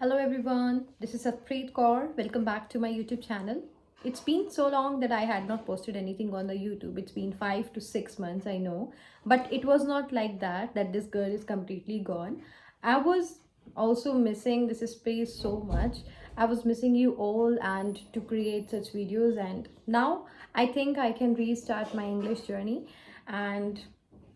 Hello everyone, this is Satpreet Kaur. Welcome back to my YouTube channel. It's been so long that I had not posted anything on the YouTube. It's been 5 to 6 months, I know, but it was not like that this girl is completely gone. I was also missing this space so much. I was missing you all and to create such videos, and now I think I can restart my English journey and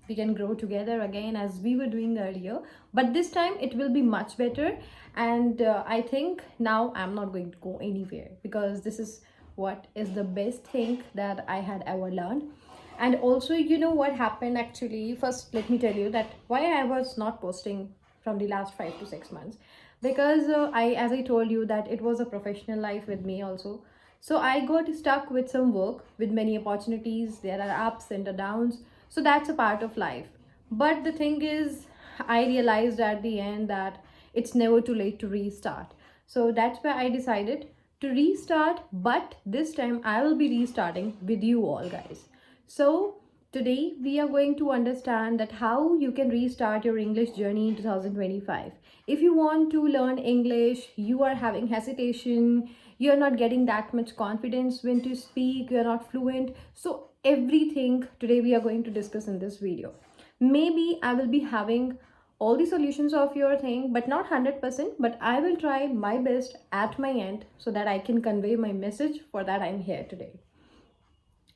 we can grow together again as we were doing earlier, but this time it will be much better. And I think now I'm not going to go anywhere because this is what is the best thing that I had ever learned. And also, you know what happened actually? First, let me tell you that why I was not posting from the last 5 to 6 months, because as I told you that it was a professional life with me also. So I got stuck with some work, with many opportunities. There are ups and the downs, so that's a part of life. But the thing is, I realized at the end that it's never too late to restart. So that's why I decided to restart, but this time I will be restarting with you all, guys. So today we are going to understand that how you can restart your English journey in 2025. If you want to learn English, you are having hesitation, you're not getting that much confidence when to speak, you're not fluent. So everything today we are going to discuss in this video. Maybe I will be having all the solutions of your thing, but not 100%, but I will try my best at my end so that I can convey my message. For that I'm here today.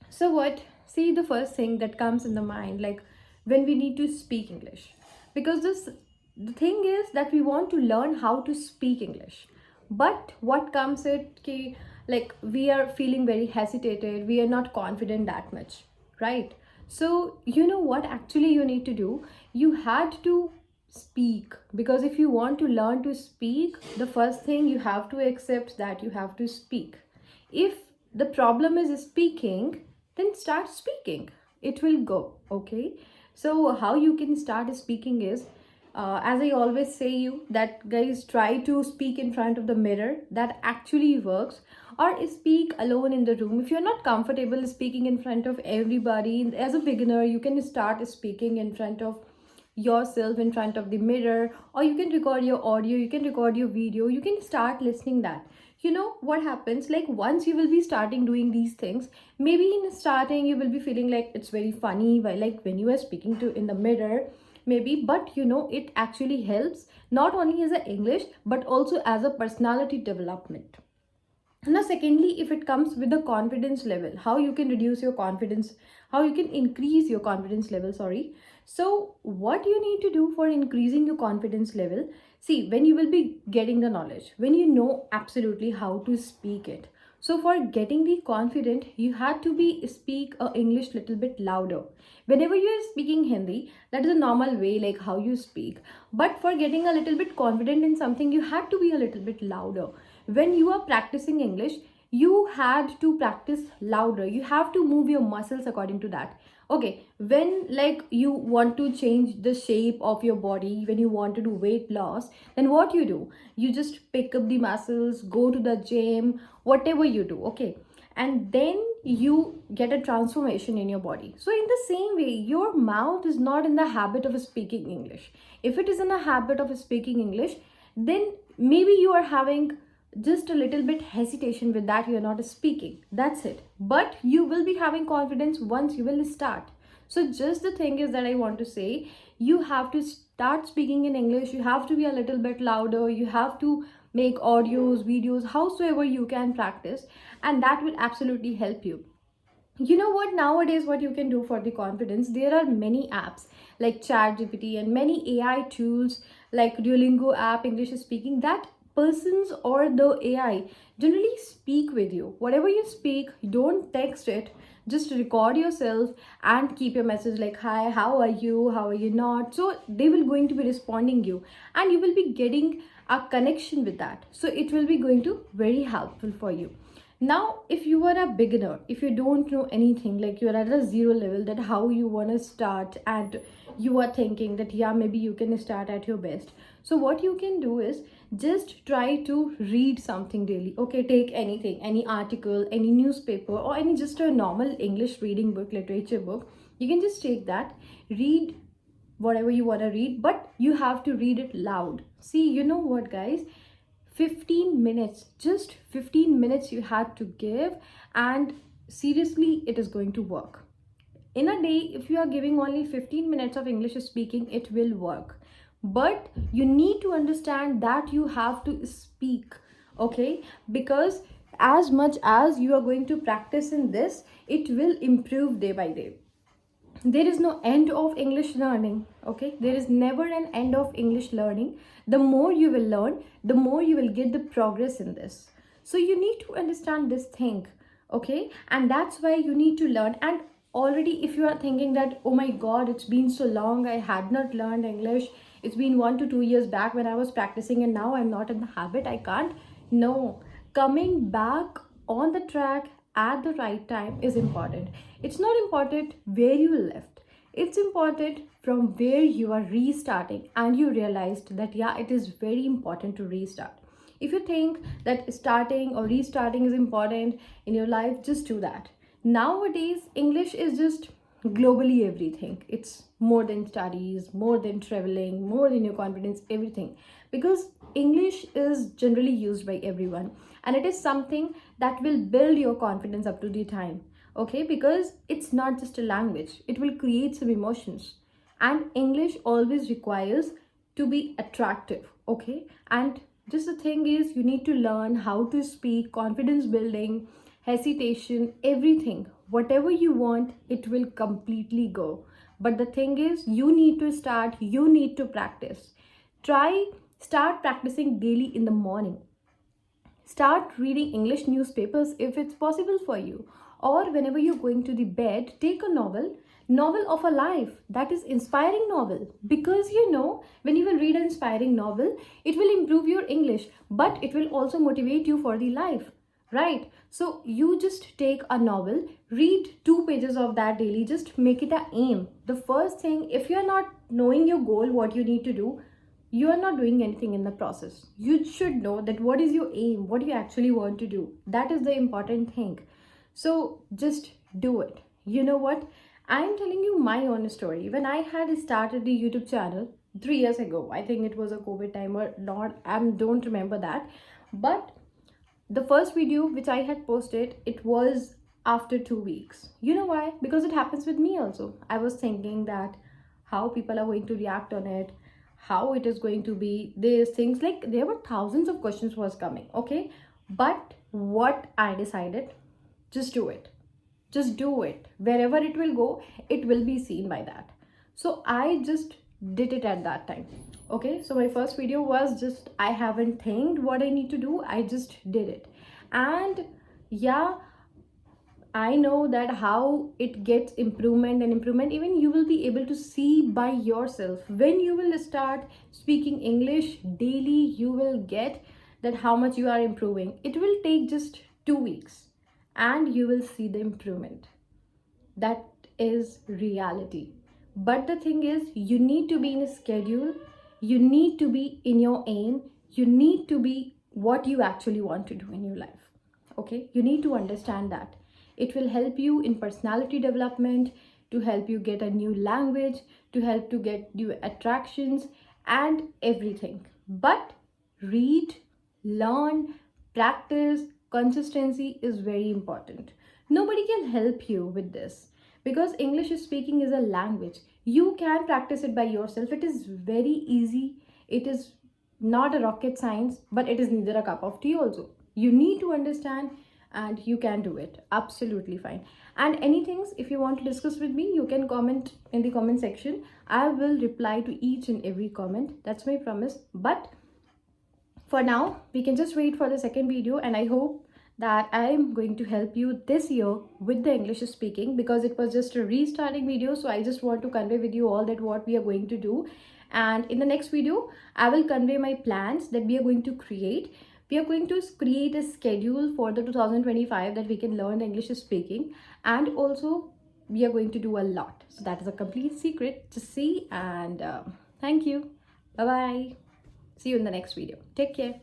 So what? See, the first thing that comes in the mind, like when we need to speak English, because the thing is that we want to learn how to speak English, but what comes it ki, like we are feeling very hesitated, we are not confident that much, right? So you know what actually you need to do? You had to speak, because if you want to learn to speak, the first thing you have to accept that you have to speak. If the problem is speaking, then start speaking, it will go. Okay, so how you can start speaking is, as I always say you that guys, try to speak in front of the mirror, that actually works. Or speak alone in the room if you're not comfortable speaking in front of everybody. As a beginner, you can start speaking in front of yourself, in front of the mirror, or you can record your audio, you can record your video, you can start listening that. You know what happens, like once you will be starting doing these things, maybe in starting you will be feeling like it's very funny while, like when you are speaking to in the mirror, maybe, but you know it actually helps not only as a English but also as a personality development. Now secondly, if it comes with the confidence level, how you can reduce your confidence, how you can increase your confidence level, sorry. So what you need to do for increasing your confidence level, see, when you will be getting the knowledge, when you know absolutely how to speak it, so for getting the confident, you had to be speak English little bit louder. Whenever you are speaking Hindi, that is a normal way, like how you speak. But for getting a little bit confident in something, you had to be a little bit louder. When you are practicing English, you had to practice louder. You have to move your muscles according to that. Okay, when like you want to change the shape of your body, when you want to do weight loss, then what you do? You just pick up the muscles, go to the gym, whatever you do, okay? And then you get a transformation in your body. So in the same way, your mouth is not in the habit of speaking English. If it is in a habit of speaking English, then maybe you are having just a little bit hesitation with that, you're not speaking, that's it. But you will be having confidence once you will start. So just the thing is that I want to say, you have to start speaking in English, you have to be a little bit louder, you have to make audios, videos, howsoever you can practice, and that will absolutely help you. You know what, nowadays what you can do for the confidence, there are many apps like ChatGPT and many AI tools like Duolingo app, English speaking, that persons or the AI generally speak with you. Whatever you speak, don't text it, just record yourself and keep your message like, hi, how are you, how are you not. So they will going to be responding you, and you will be getting a connection with that, so it will be going to very helpful for you. Now if you are a beginner, if you don't know anything, like you're at a zero level, that how you want to start, and you are thinking that yeah, maybe you can start at your best, so what you can do is just try to read something daily. Okay, take anything, any article, any newspaper, or any just a normal English reading book, literature book. You can just take that, read whatever you want to read, but you have to read it loud. See, you know what guys, 15 minutes, just 15 minutes you had to give, and seriously, it is going to work. In a day, if you are giving only 15 minutes of English speaking, it will work. But you need to understand that you have to speak, okay? Because as much as you are going to practice in this, it will improve day by day. There is no end of English learning, okay? There is never an end of English learning. The more you will learn, the more you will get the progress in this. So you need to understand this thing, okay? And that's why you need to learn. And already, if you are thinking that, oh my god, it's been so long, I had not learned English, it's been 1 to 2 years back when I was practicing and now I'm not in the habit, I can't. No, coming back on the track at the right time is important. It's not important where you left, it's important from where you are restarting, and you realized that yeah, it is very important to restart. If you think that starting or restarting is important in your life, just do that. Nowadays, English is just globally everything. It's more than studies, more than traveling, more than your confidence, everything. Because English is generally used by everyone, and it is something that will build your confidence up to the time. Okay, because it's not just a language, it will create some emotions. And English always requires to be attractive, okay? And just the thing is, you need to learn how to speak, confidence building, hesitation, everything. Whatever you want, it will completely go. But the thing is, you need to start, you need to practice. Start practicing daily in the morning. Start reading English newspapers if it's possible for you. Or whenever you're going to the bed, take a novel of a life, that is inspiring novel. Because you know, when you will read an inspiring novel, it will improve your English, but it will also motivate you for the life, right? So you just take a novel, read 2 pages of that daily, just make it a aim. The first thing, if you're not knowing your goal, what you need to do, you are not doing anything in the process. You should know that what is your aim, what you actually want to do. That is the important thing. So just do it. You know what? I am telling you my own story. When I had started the YouTube channel 3 years ago, I think it was a COVID time or not, I don't remember that. But the first video which I had posted, it was after 2 weeks. You know why? Because it happens with me also. I was thinking that how people are going to react on it, how it is going to be, these things, like there were thousands of questions was coming, okay? But what I decided, just do it. Just do it. Wherever it will go, it will be seen by that. So I just did it at that time. Okay, so my first video was just, I haven't think what I need to do, I just did it. And yeah, I know that how it gets improvement and improvement, even you will be able to see by yourself. When you will start speaking English daily, you will get that how much you are improving. It will take just 2 weeks and you will see the improvement. That is reality. But the thing is, you need to be in a schedule, you need to be in your aim, you need to be what you actually want to do in your life. Okay, you need to understand that. It will help you in personality development, to help you get a new language, to help to get new attractions and everything. But read, learn, practice, consistency is very important. Nobody can help you with this because English speaking is a language. You can practice it by yourself. It is very easy. It is not a rocket science, but it is neither a cup of tea also. You need to understand and you can do it absolutely fine. And anything, if you want to discuss with me, you can comment in the comment section. I will reply to each and every comment, that's my promise. But for now, we can just wait for the second video, and I hope that I am going to help you this year with the English speaking, because it was just a restarting video. So I just want to convey with you all that what we are going to do. And in the next video, I will convey my plans that we are going to create. We are going to create a schedule for the 2025 that we can learn English speaking, and also we are going to do a lot. So that is a complete secret. Just see, and thank you. Bye bye. See you in the next video. Take care.